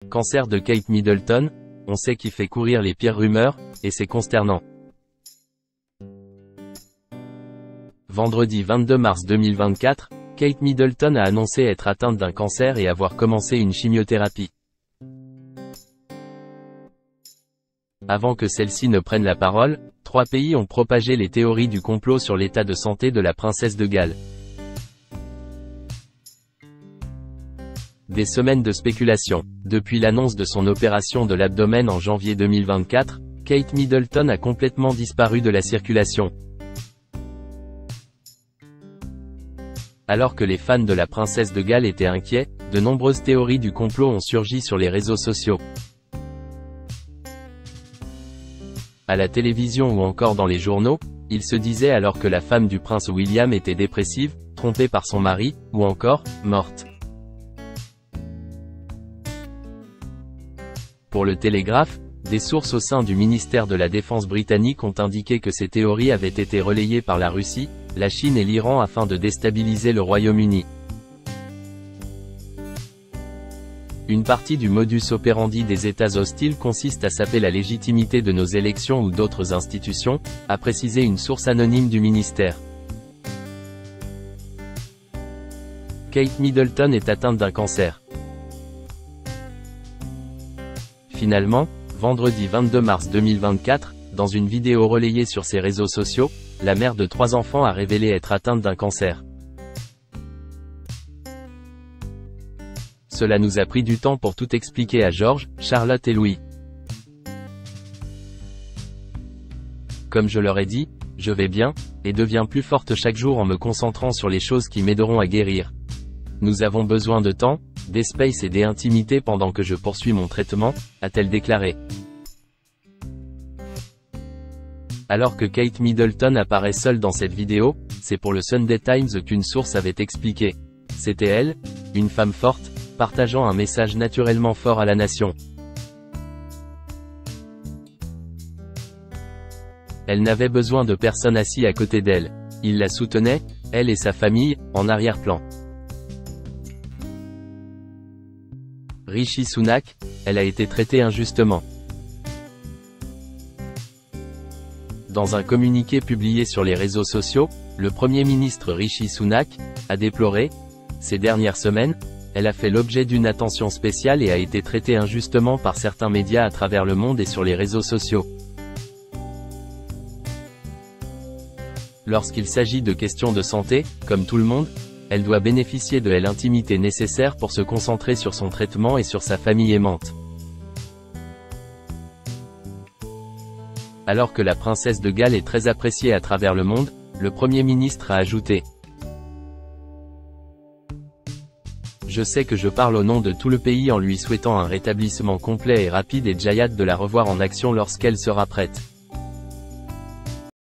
Cancer de Kate Middleton, on sait qui fait courir les pires rumeurs, et c'est consternant. Vendredi 22 mars 2024, Kate Middleton a annoncé être atteinte d'un cancer et avoir commencé une chimiothérapie. Avant que celle-ci ne prenne la parole, 3 pays ont propagé les théories du complot sur l'état de santé de la princesse de Galles. Des semaines de spéculation. Depuis l'annonce de son opération de l'abdomen en janvier 2024, Kate Middleton a complètement disparu de la circulation. Alors que les fans de la princesse de Galles étaient inquiets, de nombreuses théories du complot ont surgi sur les réseaux sociaux. À la télévision ou encore dans les journaux, il se disait alors que la femme du prince William était dépressive, trompée par son mari, ou encore, morte. Pour le Télégraphe, des sources au sein du ministère de la Défense britannique ont indiqué que ces théories avaient été relayées par la Russie, la Chine et l'Iran afin de déstabiliser le Royaume-Uni. Une partie du modus operandi des États hostiles consiste à saper la légitimité de nos élections ou d'autres institutions, a précisé une source anonyme du ministère. Kate Middleton est atteinte d'un cancer. Finalement, vendredi 22 mars 2024, dans une vidéo relayée sur ses réseaux sociaux, la mère de 3 enfants a révélé être atteinte d'un cancer. Cela nous a pris du temps pour tout expliquer à George, Charlotte et Louis. Comme je leur ai dit, je vais bien, et deviens plus forte chaque jour en me concentrant sur les choses qui m'aideront à guérir. Nous avons besoin de temps, d'espace et d'intimité pendant que je poursuis mon traitement, a-t-elle déclaré. Alors que Kate Middleton apparaît seule dans cette vidéo, c'est pour le Sunday Times qu'une source avait expliqué. C'était elle, une femme forte, partageant un message naturellement fort à la nation. Elle n'avait besoin de personne assis à côté d'elle. Il la soutenait, elle et sa famille, en arrière-plan. Rishi Sunak, elle a été traitée injustement. Dans un communiqué publié sur les réseaux sociaux, le Premier ministre Rishi Sunak a déploré, ces dernières semaines, elle a fait l'objet d'une attention spéciale et a été traitée injustement par certains médias à travers le monde et sur les réseaux sociaux. Lorsqu'il s'agit de questions de santé, comme tout le monde, elle doit bénéficier de l'intimité nécessaire pour se concentrer sur son traitement et sur sa famille aimante. Alors que la princesse de Galles est très appréciée à travers le monde, le Premier ministre a ajouté : « Je sais que je parle au nom de tout le pays en lui souhaitant un rétablissement complet et rapide et j'ai hâte de la revoir en action lorsqu'elle sera prête. »